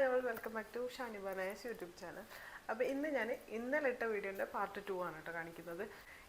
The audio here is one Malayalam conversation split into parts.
Hi all welcome back to Shani ബനായസ് യൂട്യൂബ് ചാനൽ. അപ്പോൾ ഇന്ന് ഞാൻ ഇന്നലെ ഇട്ട വീഡിയോൻ്റെ പാർട്ട് 2 ആണ് കേട്ടോ കാണിക്കുന്നത്.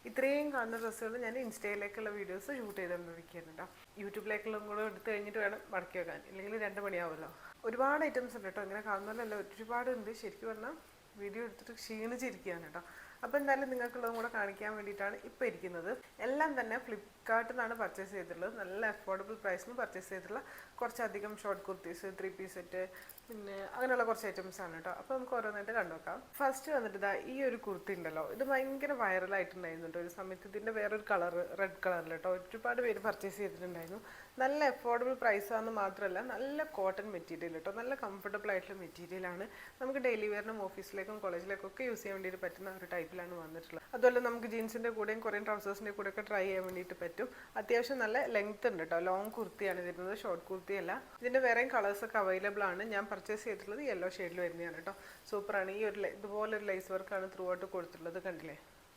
ഇത്രയും കാണുന്ന ഡ്രസ്സുകൾ ഞാൻ ഇൻസ്റ്റയിലേക്കുള്ള വീഡിയോസ് ഷൂട്ട് ചെയ്തുകൊണ്ടിരിക്കുകയാണ് കേട്ടോ. യൂട്യൂബിലേക്കുള്ള കൂടെ എടുത്ത് കഴിഞ്ഞിട്ട് വേണം മടക്കി വെക്കാൻ, ഇല്ലെങ്കിൽ 2 മണിയാവുമല്ലോ. ഒരുപാട് ഐറ്റംസ് ഉണ്ട് കേട്ടോ, ഇങ്ങനെ കാണുന്നതല്ല ഒരുപാട് ഉണ്ട്. ശരിക്കും പറഞ്ഞാൽ വീഡിയോ എടുത്തിട്ട് ക്ഷീണിച്ചിരിക്കുകയാണ് കേട്ടോ. അപ്പോൾ എന്തായാലും നിങ്ങൾക്കുള്ളതും കൂടെ കാണിക്കാൻ വേണ്ടിയിട്ടാണ് ഇപ്പോൾ ഇരിക്കുന്നത്. എല്ലാം തന്നെ ഫ്ലിപ്കാർട്ടിൽ നിന്നാണ് പർച്ചേസ് ചെയ്തിട്ടുള്ളത്. നല്ല അഫോർഡബിൾ പ്രൈസിന് പർച്ചേസ് ചെയ്തിട്ടുള്ള കുറച്ചധികം ഷോർട്ട് കുർത്തീസ്, 3 പീസ് സെറ്റ്, പിന്നെ അങ്ങനെയുള്ള കുറച്ച് ഐറ്റംസ് ആണ് കേട്ടോ. അപ്പോൾ നമുക്ക് ഓരോന്നായിട്ട് കണ്ടുനോക്കാം. ഫസ്റ്റ് വന്നിട്ട് ഇതാ ഈ ഒരു കുർത്തി ഉണ്ടല്ലോ, ഇത് ഭയങ്കര വൈറലായിട്ടുണ്ടായിരുന്നു കേട്ടോ ഒരു സമയത്ത്. ഇതിൻ്റെ വേറൊരു കളർ റെഡ് കളറിൽ കേട്ടോ ഒരുപാട് പേര് പർച്ചേസ് ചെയ്തിട്ടുണ്ടായിരുന്നു. നല്ല അഫോർഡബിൾ പ്രൈസാണെന്ന് മാത്രമല്ല നല്ല കോട്ടൺ മെറ്റീരിയൽ കേട്ടോ, നല്ല കംഫർട്ടബിൾ ആയിട്ടുള്ള മെറ്റീരിയലാണ്. നമുക്ക് ഡെയിലി വെയറിനും ഓഫീസിലേക്കും കോളേജിലേക്കും ഒക്കെ യൂസ് ചെയ്യാൻ വേണ്ടിയിട്ട് പറ്റുന്ന ഒരു ടൈപ്പിലാണ് വന്നിട്ടുള്ളത്. അതുപോലെ നമുക്ക് ജീൻസിൻ്റെ കൂടെയും കുറേ ട്രൗസേഴ്സിൻ്റെ കൂടെയൊക്കെ ട്രൈ ചെയ്യാൻ വേണ്ടിയിട്ട് പറ്റും. അത്യാവശ്യം നല്ല ലെങ്ത് ഉണ്ട് കേട്ടോ, ലോങ് കുർത്തിയാണ് വരുന്നത്, ഷോർട്ട് കുർത്തിയല്ല. ഇതിൻ്റെ വേറെയും കളേഴ്സൊക്കെ അവൈലബിൾ ആണ്. ഞാൻ പർച്ചേസ് ചെയ്തിട്ടുള്ളത് യെല്ലോ ഷെയ്ഡിൽ വരുന്നതാണ് കേട്ടോ. സൂപ്പറാണ്. ഈ ഒരു ഇതുപോലൊരു ലൈസ് വർക്കാണ് ത്രൂ ഔട്ട് കൊടുത്തിട്ടുള്ളത്, കണ്ടില്ലേ?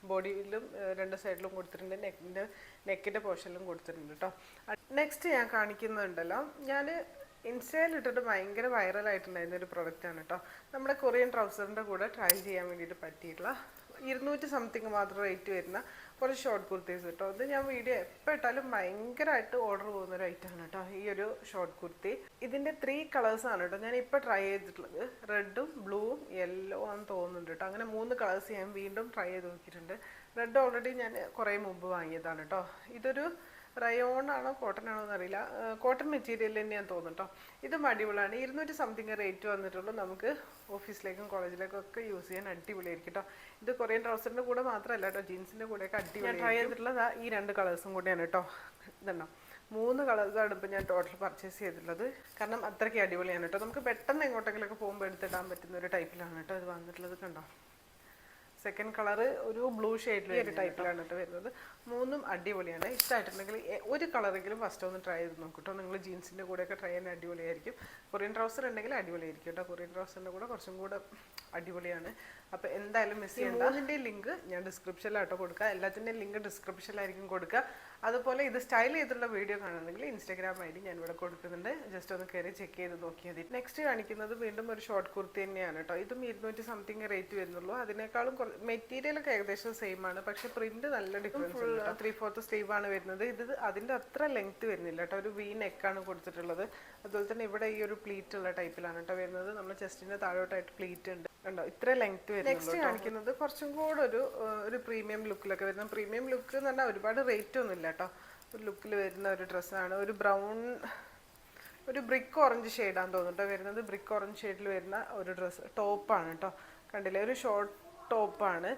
ബോഡിയിലും 2 സൈഡിലും കൊടുത്തിട്ടുണ്ട്, നെക്കിൻ്റെ പോർഷനിലും കൊടുത്തിട്ടുണ്ട് കേട്ടോ. നെക്സ്റ്റ് ഞാൻ കാണിക്കുന്നുണ്ടല്ലോ, ഞാൻ ഇൻസ്റ്റയിൽ ഇട്ടിട്ട് ഭയങ്കര വൈറലായിട്ടുണ്ടായിരുന്ന ഒരു പ്രൊഡക്റ്റാണ് കേട്ടോ. നമ്മുടെ കൊറിയൻ ട്രൗസറിൻ്റെ കൂടെ ട്രൈ ചെയ്യാൻ വേണ്ടിയിട്ട് പറ്റിയിട്ടുള്ള 200 സംതിങ് മാത്രം റേറ്റ് വരുന്ന കുറച്ച് ഷോർട്ട് കുർത്തീസ് കേട്ടോ. ഇത് ഞാൻ വീഡിയോ എപ്പോൾ ഇട്ടാലും ഭയങ്കരമായിട്ട് ഓർഡർ പോകുന്ന ഒരു ഐറ്റമാണ് കേട്ടോ ഈ ഒരു ഷോർട്ട് കുർത്തി. ഇതിൻ്റെ 3 കളേഴ്സാണ് കേട്ടോ ഞാൻ ഇപ്പോൾ ട്രൈ ചെയ്തിട്ടുള്ളത്. റെഡും ബ്ലൂവും യെല്ലോ ആണെന്ന് തോന്നുന്നുണ്ട് കേട്ടോ. അങ്ങനെ 3 കളേഴ്സ് ഞാൻ വീണ്ടും ട്രൈ ചെയ്ത് നോക്കിയിട്ടുണ്ട്. റെഡ് ഓൾറെഡി ഞാൻ കുറേ മുമ്പ് വാങ്ങിയതാണ് കേട്ടോ. ഇതൊരു റയോൺ ആണോ കോട്ടൺ ആണോ എന്നറിയില്ല, കോട്ടൺ മെറ്റീരിയൽ തന്നെയാന്ന് തോന്നുന്നു കേട്ടോ. ഇതും അടിപൊളിയാണ്. 200 സംതിങ് റേറ്റ് വന്നിട്ടുള്ളൂ. നമുക്ക് ഓഫീസിലേക്കും കോളേജിലേക്കും ഒക്കെ യൂസ് ചെയ്യാൻ അടിപൊളിയായിരിക്കും കേട്ടോ. ഇത് കൊറിയൻ ട്രൗസറിൻ്റെ കൂടെ മാത്രമല്ല കേട്ടോ, ജീൻസിൻ്റെ കൂടെയൊക്കെ അടിപൊളി. ഞാൻ ട്രൈ ചെയ്തിട്ടുള്ളത് ഈ 2 കളേഴ്സും കൂടെയാണ് കേട്ടോ. ഇതുണ്ടോ, 3 കളേഴ്സാണ് ഇപ്പം ഞാൻ ടോട്ടൽ പർച്ചേസ് ചെയ്തിട്ടുള്ളത്. കാരണം അത്രയ്ക്ക് അടിപൊളിയാണ് കേട്ടോ. നമുക്ക് പെട്ടെന്ന് എങ്ങോട്ടെങ്കിലൊക്കെ പോകുമ്പോൾ എടുത്തിടാൻ പറ്റുന്ന ഒരു ടൈപ്പിലാണ് കേട്ടോ ഇത് വന്നിട്ടുള്ളത്. കണ്ടോ, സെക്കൻഡ് കളർ ഒരു ബ്ലൂ ഷെയ്ഡിൽ ഒരു ടൈപ്പിലാണ് കേട്ടോ വരുന്നത്. 3ഉം അടിപൊളിയാണ്. ഇഷ്ടമായിട്ടുണ്ടെങ്കിൽ ഒരു കളറെങ്കിലും ഫസ്റ്റ് ഒന്ന് ട്രൈ ചെയ്ത് നോക്കട്ടോ. നിങ്ങൾ ജീൻസിൻ്റെ കൂടെയൊക്കെ ട്രൈ ചെയ്യാൻ അടിപൊളിയായിരിക്കും. കൊറിയൻ ട്രൗസർ ഉണ്ടെങ്കിൽ അടിപൊളിയായിരിക്കും കേട്ടോ. കൊറിയൻ ട്രൗസറിൻ്റെ കൂടെ കുറച്ചും കൂടെ അടിപൊളിയാണ്. അപ്പോൾ എന്തായാലും മിസ് ചെയ്യേണ്ട. അതിൻ്റെ ലിങ്ക് ഞാൻ ഡിസ്ക്രിപ്ഷനിലാട്ടോ കൊടുക്കുക. എല്ലാത്തിൻ്റെയും ലിങ്ക് ഡിസ്ക്രിപ്ഷനിലായിരിക്കും കൊടുക്കുക. അതുപോലെ ഇത് സ്റ്റൈൽ ചെയ്തിട്ടുള്ള വീഡിയോ കാണുന്നെങ്കിൽ ഇൻസ്റ്റാഗ്രാം ID ഞാൻ ഇവിടെ കൊടുക്കുന്നുണ്ട്. ജസ്റ്റ് ഒന്ന് കയറി ചെക്ക് ചെയ്ത് നോക്കിയാൽ മതി. നെക്സ്റ്റ് കാണിക്കുന്നത് വീണ്ടും ഒരു ഷോർട്ട് കുർത്തി തന്നെയാണ് കേട്ടോ. ഇതും 200 സംതിങ് റേറ്റ് വരുന്നുള്ളൂ. അതിനേക്കാളും മെറ്റീരിയലൊക്കെ ഏകദേശം സെയിം ആണ്, പക്ഷേ പ്രിന്റ് നല്ല ഡിഫറൻസ് ഉണ്ട്. 3/4 സ്ലീവ് ആണ് വരുന്നത്. ഇത് അതിൻ്റെ അത്ര ലെങ്ത് വരുന്നില്ല കേട്ടോ. ഒരു വി നെക്കാണ് കൊടുത്തിട്ടുള്ളത്. അതുപോലെ തന്നെ ഇവിടെ ഈ ഒരു പ്ലീറ്റ് ഉള്ള ടൈപ്പിലാണ് കേട്ടോ വരുന്നത്. നമ്മൾ ചെസ്റ്റിൻ്റെ താഴോട്ടായിട്ട് പ്ലീറ്റ് ഉണ്ട് കണ്ടോ, ഇത്ര ലെങ്ത് വരും. നെക്സ്റ്റ് കാണിക്കുന്നത് കുറച്ചും കൂടെ ഒരു പ്രീമിയം ലുക്കിലൊക്കെ വരുന്ന, പ്രീമിയം ലുക്ക് എന്ന് പറഞ്ഞാൽ ഒരുപാട് റേറ്റ് ഒന്നും ഇല്ല കേട്ടോ. ഒരു ലുക്കിൽ വരുന്ന ഒരു ഡ്രസ്സാണ്. ഒരു ബ്രൗൺ, ഒരു ബ്രിക്ക് ഓറഞ്ച് ഷെയ്ഡാന്ന് തോന്നുന്നു കേട്ടോ വരുന്നത്. ബ്രിക്ക് ഓറഞ്ച് ഷെയ്ഡിൽ വരുന്ന ഒരു ഡ്രസ്സ്, ടോപ്പാണ് കേട്ടോ. കണ്ടില്ലേ, ഒരു ഷോർട്ട് ടോപ്പാണ്.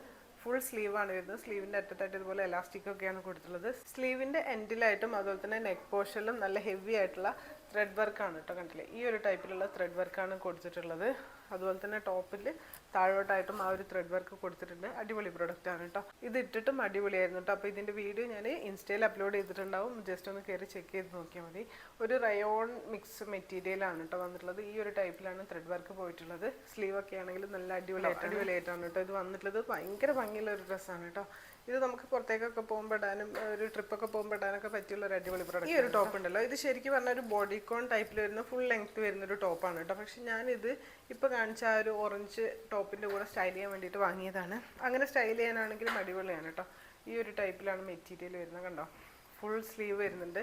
ഫുൾ സ്ലീവാണ് വരുന്നത്. സ്ലീവിൻ്റെ അറ്റത്തായിട്ട് ഇതുപോലെ എലാസ്റ്റിക് ഒക്കെയാണ് കൊടുത്തിട്ടുള്ളത്. സ്ലീവിൻ്റെ എൻഡിലായിട്ടും അതുപോലെ തന്നെ നെക്ക് പോർഷനിലും നല്ല ഹെവി ആയിട്ടുള്ള ത്രെഡ് വർക്കാണ് കേട്ടോ. കണ്ടില്ലേ, ഈ ഒരു ടൈപ്പിലുള്ള ത്രെഡ് വർക്കാണ് കൊടുത്തിട്ടുള്ളത്. അതുപോലെ തന്നെ ടോപ്പിൽ താഴോട്ടായിട്ടും ആ ഒരു ത്രെഡ് വർക്ക് കൊടുത്തിട്ടുണ്ട്. അടിപൊളി പ്രൊഡക്റ്റാണ് കേട്ടോ. ഇത് ഇട്ടിട്ടും അടിപൊളിയായിരുന്നു കേട്ടോ. അപ്പോൾ ഇതിൻ്റെ വീഡിയോ ഞാൻ ഇൻസ്റ്റയിൽ അപ്ലോഡ് ചെയ്തിട്ടുണ്ടാവും. ജസ്റ്റ് ഒന്ന് കയറി ചെക്ക് ചെയ്ത് നോക്കിയാൽ മതി. ഒരു റയോൺ മിക്സ് മെറ്റീരിയലാണ് കേട്ടോ വന്നിട്ടുള്ളത്. ഈ ഒരു ടൈപ്പിലാണ് ത്രെഡ് വർക്ക് പോയിട്ടുള്ളത്. സ്ലീവൊക്കെ ആണെങ്കിൽ നല്ല അടിപൊളിയായിട്ടാണ് കേട്ടോ ഇത് വന്നിട്ടുള്ളത്. ഭയങ്കര ഭംഗിയുള്ള ഒരു ഡ്രസ്സാണ് കേട്ടോ. ഇത് നമുക്ക് പുറത്തേക്കൊക്കെ പോകുമ്പോൾ ഇടാനും ഒരു ട്രിപ്പൊക്കെ പോകുമ്പോൾ ഇടാനൊക്കെ പറ്റിയുള്ള ഒരു അടിപൊളി പ്രൊഡക്റ്റ്. ഈ ഒരു ടോപ്പ് ഉണ്ടല്ലോ, ഇത് ശരിക്കും പറഞ്ഞാൽ ഒരു ബോഡിക്കോൺ ടൈപ്പിൽ വരുന്ന ഫുൾ ലെങ്ത് വരുന്നൊരു ടോപ്പാണ് കേട്ടോ. പക്ഷെ ഞാനിത് ഇപ്പോൾ കാണിച്ച ആ ഒരു ഓറഞ്ച് ടോപ്പിൻ്റെ കൂടെ സ്റ്റൈൽ ചെയ്യാൻ വേണ്ടിയിട്ട് വാങ്ങിയതാണ്. അങ്ങനെ സ്റ്റൈൽ ചെയ്യാനാണെങ്കിലും അടിപൊളിയാണ് കേട്ടോ. ഈ ഒരു ടൈപ്പിലാണ് മെറ്റീരിയൽ വരുന്നത്. കണ്ടോ, ഫുൾ സ്ലീവ് വരുന്നുണ്ട്.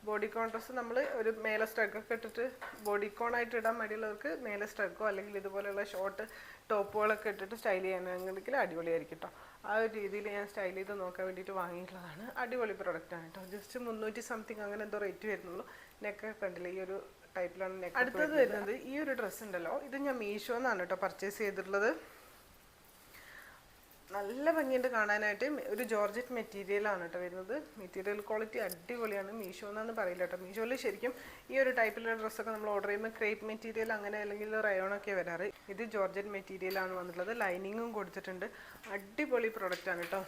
ബോഡിക്കോൺ ഡ്രസ്സ് നമ്മൾ ഒരു മേലെ സ്ട്രഗൊക്കെ ഇട്ടിട്ട് ബോഡിക്കോണായിട്ട് ഇടാൻ മടിയുള്ളവർക്ക് മേലെ സ്ട്രഗോ അല്ലെങ്കിൽ ഇതുപോലെയുള്ള ഷോർട്ട് ടോപ്പുകളൊക്കെ ഇട്ടിട്ട് സ്റ്റൈൽ ചെയ്യാനാണെങ്കിൽ അടിപൊളിയായിരിക്കും കേട്ടോ. ആ ഒരു രീതിയിൽ ഞാൻ സ്റ്റൈൽ ചെയ്ത് നോക്കാൻ വേണ്ടിയിട്ട് വാങ്ങിയിട്ടുള്ളതാണ്. അടിപൊളി പ്രൊഡക്റ്റാണ് കേട്ടോ. ജസ്റ്റ് 300 സംതിങ് അങ്ങനെ എന്തോ റേറ്റ് വരുന്നുള്ളൂ. നെക്കൊക്കെ കണ്ടില്ല, ഈ ഒരു ടൈപ്പിലാണ് നെക്ക്. അടുത്തത് വരുന്നത് ഈ ഒരു ഡ്രസ്സ് ഉണ്ടല്ലോ, ഇത് ഞാൻ മീഷോന്നാണ് കേട്ടോ പർച്ചേസ് ചെയ്തിട്ടുള്ളത്. നല്ല ഭംഗിയുണ്ട് കാണാനായിട്ട്. ഒരു ജോർജറ്റ് മെറ്റീരിയലാണ് കേട്ടോ വരുന്നത്. മെറ്റീരിയൽ ക്വാളിറ്റി അടിപൊളിയാണ്. മീഷോ എന്നാണ് പറയില്ല കേട്ടോ. മീഷോയിൽ ശരിക്കും ഈ ഒരു ടൈപ്പിലുള്ള ഡ്രസ്സൊക്കെ നമ്മൾ ഓർഡർ ചെയ്യുമ്പോൾ ക്രേപ്പ് മെറ്റീരിയൽ അങ്ങനെ അല്ലെങ്കിൽ റയോണൊക്കെ വരാറ്. ഇത് ജോർജറ്റ് മെറ്റീരിയലാണ് വന്നിട്ടുള്ളത്. ലൈനിങ്ങും കൊടുത്തിട്ടുണ്ട്. അടിപൊളി പ്രൊഡക്റ്റാണ് കേട്ടോ.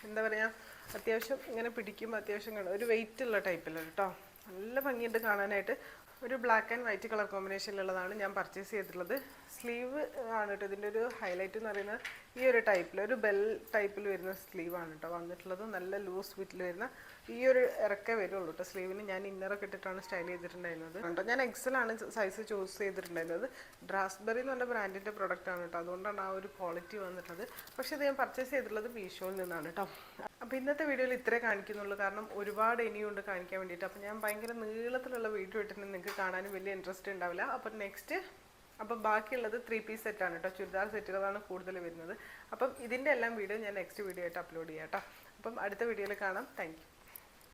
എന്താ പറയുക, അത്യാവശ്യം ഇങ്ങനെ പിടിക്കുമ്പോൾ അത്യാവശ്യം ഒരു വെയിറ്റ് ഉള്ള ടൈപ്പിലാണ് കേട്ടോ. നല്ല ഭംഗിയുണ്ട് കാണാനായിട്ട്. ഒരു ബ്ലാക്ക് ആൻഡ് വൈറ്റ് കളർ കോമ്പിനേഷനിലുള്ളതാണ് ഞാൻ പർച്ചേസ് ചെയ്തിട്ടുള്ളത്. സ്ലീവ് ആണ് കേട്ടോ ഇതിൻ്റെ ഒരു ഹൈലൈറ്റ് എന്ന് പറയുന്നത്. ഈ ഒരു ടൈപ്പിൽ ഒരു ബെൽ ടൈപ്പിൽ വരുന്ന സ്ലീവാണ് കേട്ടോ വന്നിട്ടുള്ളത്. നല്ല ലൂസ് ഫിറ്റിൽ വരുന്ന ഈ ഒരു ഇറക്കേ വരുള്ളൂ കേട്ടോ. സ്ലീവിന് ഞാൻ ഇന്നറൊക്കെ ഇട്ടിട്ടാണ് സ്റ്റൈൽ ചെയ്തിട്ടുണ്ടായിരുന്നത് കേട്ടോ. ഞാൻ എക്സലാണ് സൈസ് ചൂസ് ചെയ്തിട്ടുണ്ടായിരുന്നത്. ഡ്രാസ്ബെറി എന്ന് പറഞ്ഞ ബ്രാൻഡിൻ്റെ പ്രൊഡക്റ്റ് ആണ് കേട്ടോ. അതുകൊണ്ടാണ് ആ ഒരു ക്വാളിറ്റി വന്നിട്ടുള്ളത്. പക്ഷേ ഇത് ഞാൻ പർച്ചേസ് ചെയ്തിട്ടുള്ളത് മീഷോയിൽ നിന്നാണ് കേട്ടോ. അപ്പോൾ ഇന്നത്തെ വീഡിയോയിൽ ഇത്രേ കാണിക്കുന്നുള്ളൂ, കാരണം ഒരുപാട് ഇനിയുണ്ട് കാണിക്കാൻ വേണ്ടിയിട്ട്. അപ്പോൾ ഞാൻ ഭയങ്കര നീളത്തിലുള്ള വീഡിയോ ഇട്ടിട്ടുണ്ടെങ്കിൽ നിങ്ങൾക്ക് കാണാനും വലിയ ഇൻട്രസ്റ്റ് ഉണ്ടാവില്ല. അപ്പം ബാക്കിയുള്ളത് 3 പീസ് സെറ്റാണ് കേട്ടോ. ചുരിദാർ സെറ്റുകളാണ് കൂടുതൽ വരുന്നത്. അപ്പം ഇതിൻ്റെ എല്ലാം വീഡിയോ ഞാൻ നെക്സ്റ്റ് വീഡിയോ ആയിട്ട് അപ്ലോഡ് ചെയ്യാം കേട്ടോ. അപ്പം അടുത്ത വീഡിയോയിൽ കാണാം. Thank you.